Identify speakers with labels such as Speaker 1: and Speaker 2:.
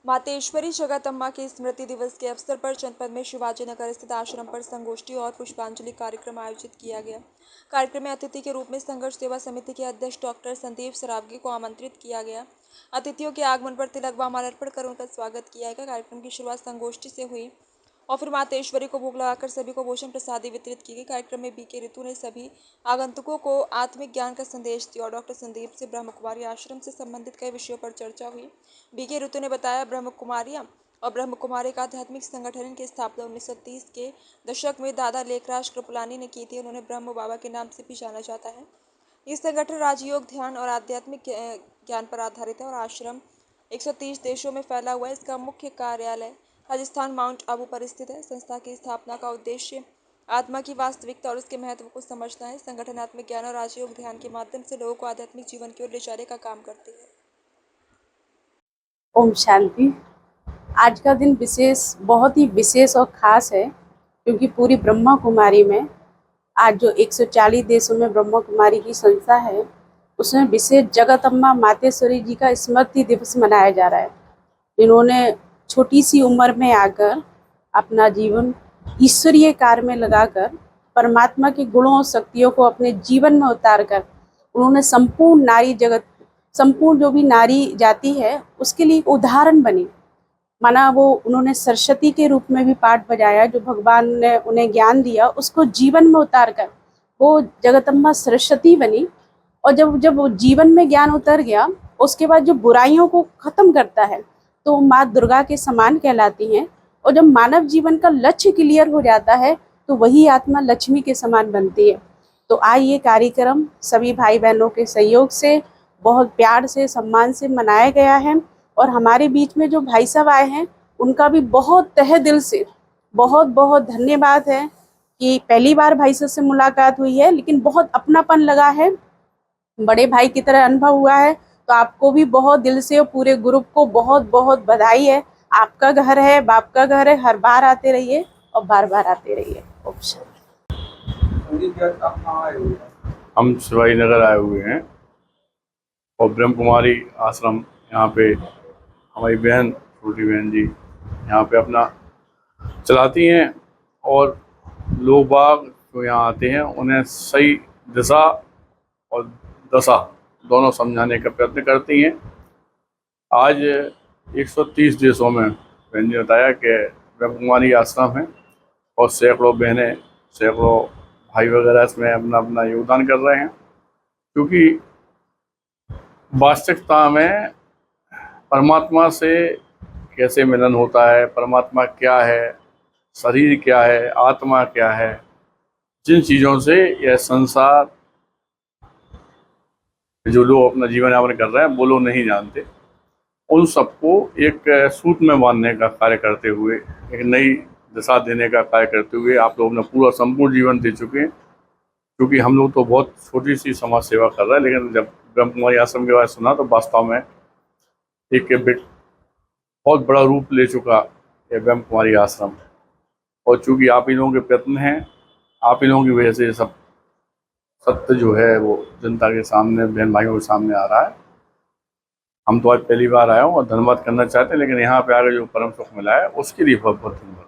Speaker 1: मातेश्वरी जगदम्बा के स्मृति दिवस के अवसर पर जनपद में शिवाजी नगर स्थित आश्रम पर संगोष्ठी और पुष्पांजलि कार्यक्रम आयोजित किया गया। कार्यक्रम में अतिथि के रूप में संघर्ष सेवा समिति के अध्यक्ष डॉक्टर संदीप सरावगी को आमंत्रित किया गया। अतिथियों के आगमन पर तिलक व माला अर्पण कर उनका स्वागत किया गया। कार्यक्रम की शुरुआत संगोष्ठी से हुई और फिर मातेश्वरी को भोग लगाकर सभी को भोजन प्रसादी वितरित की गई। कार्यक्रम में बीके ऋतु ने सभी आगंतुकों को आत्मिक ज्ञान का संदेश दिया और डॉक्टर संदीप से ब्रह्म कुमारी आश्रम से संबंधित कई विषयों पर चर्चा हुई। बीके ऋतु ने बताया, ब्रह्म कुमारियां और ब्रह्म कुमारी का आध्यात्मिक संगठन की स्थापना 1930 के दशक में दादा लेखराज कृपलानी ने की थी। उन्होंने ब्रह्म बाबा के नाम से भी जाना जाता है। ये संगठन राजयोग, ध्यान और आध्यात्मिक ज्ञान पर आधारित है और आश्रम 130 देशों में फैला हुआ है। इसका मुख्य कार्यालय राजस्थान माउंट आबू पर स्थित है। संस्था की स्थापना का उद्देश्य आत्मा की वास्तविकता और उसके महत्व को समझना है। संगठन आत्मिक ज्ञान और राजयोग ध्यान के माध्यम से लोगों को आध्यात्मिक जीवन की ओर ले जाने का काम करती है।
Speaker 2: ओम शांति। आज का दिन बहुत ही विशेष और खास है, क्योंकि पूरी ब्रह्मा कुमारी में आज जो 140 देशों में ब्रह्मा कुमारी की संस्था है, उसमें विशेष जगदम्बा मातेश्वरी जी का स्मृति दिवस मनाया जा रहा है। इन्होंने छोटी सी उम्र में आकर अपना जीवन ईश्वरीय कार्य में लगाकर परमात्मा के गुणों और शक्तियों को अपने जीवन में उतारकर उन्होंने संपूर्ण जो भी नारी जाति है उसके लिए एक उदाहरण बनी। माना वो उन्होंने सरस्वती के रूप में भी पाठ बजाया, जो भगवान ने उन्हें ज्ञान दिया उसको जीवन में उतारकर वो जगदम्बा सरस्वती बनी। और जब वो जीवन में ज्ञान उतर गया, उसके बाद जो बुराइयों को खत्म करता है तो माँ दुर्गा के समान कहलाती हैं। और जब मानव जीवन का लक्ष्य क्लियर हो जाता है तो वही आत्मा लक्ष्मी के समान बनती है। तो आज ये कार्यक्रम सभी भाई बहनों के सहयोग से बहुत प्यार से सम्मान से मनाया गया है। और हमारे बीच में जो भाई साहब आए हैं उनका भी बहुत तहे दिल से बहुत बहुत धन्यवाद है कि पहली बार भाई साहब से मुलाकात हुई है, लेकिन बहुत अपनापन लगा है, बड़े भाई की तरह अनुभव हुआ है। तो आपको भी बहुत दिल से और पूरे ग्रुप को बहुत बहुत बधाई है। आपका घर है, बाप का घर है, हर बार आते रहिए और बार बार आते रहिए।
Speaker 3: हम शिवाजी नगर आए हुए हैं और ब्रह्म कुमारी आश्रम यहाँ पे हमारी बहन, छोटी बहन जी यहाँ पे अपना चलाती हैं और लोग बाग जो यहाँ आते हैं उन्हें सही दिशा और दशा दोनों समझाने का प्रयत्न करती हैं। आज 130 देशों में बहन जी बताया कि ब्रह्म कुमारी आश्रम है और सैकड़ों बहनें, सैकड़ों भाई वगैरह इसमें अपना अपना योगदान कर रहे हैं, क्योंकि वास्तविकता में परमात्मा से कैसे मिलन होता है, परमात्मा क्या है, शरीर क्या है, आत्मा क्या है, जिन चीज़ों से यह संसार जो लोग अपना जीवन यापन कर रहे हैं वो लोग नहीं जानते, उन सबको एक सूत्र में बांधने का कार्य करते हुए, एक नई दिशा देने का कार्य करते हुए आप लोग अपना पूरा संपूर्ण जीवन दे चुके हैं। क्योंकि हम लोग तो बहुत छोटी सी समाज सेवा कर रहे हैं, लेकिन जब ब्रह्म कुमारी आश्रम के बारे में सुना तो वास्तव में एक बहुत बड़ा रूप ले चुका है ब्रह्म कुमारी आश्रम। और चूँकि आप इन लोगों के प्रयत्न हैं, आप इन लोगों की वजह से सब सत्य जो है वो जनता के सामने, बहन भाइयों के सामने आ रहा है। हम तो आज पहली बार आए हूँ और धन्यवाद करना चाहते हैं, लेकिन यहाँ पे आकर जो परम सुख मिला है उसके लिए बहुत बहुत धन्यवाद।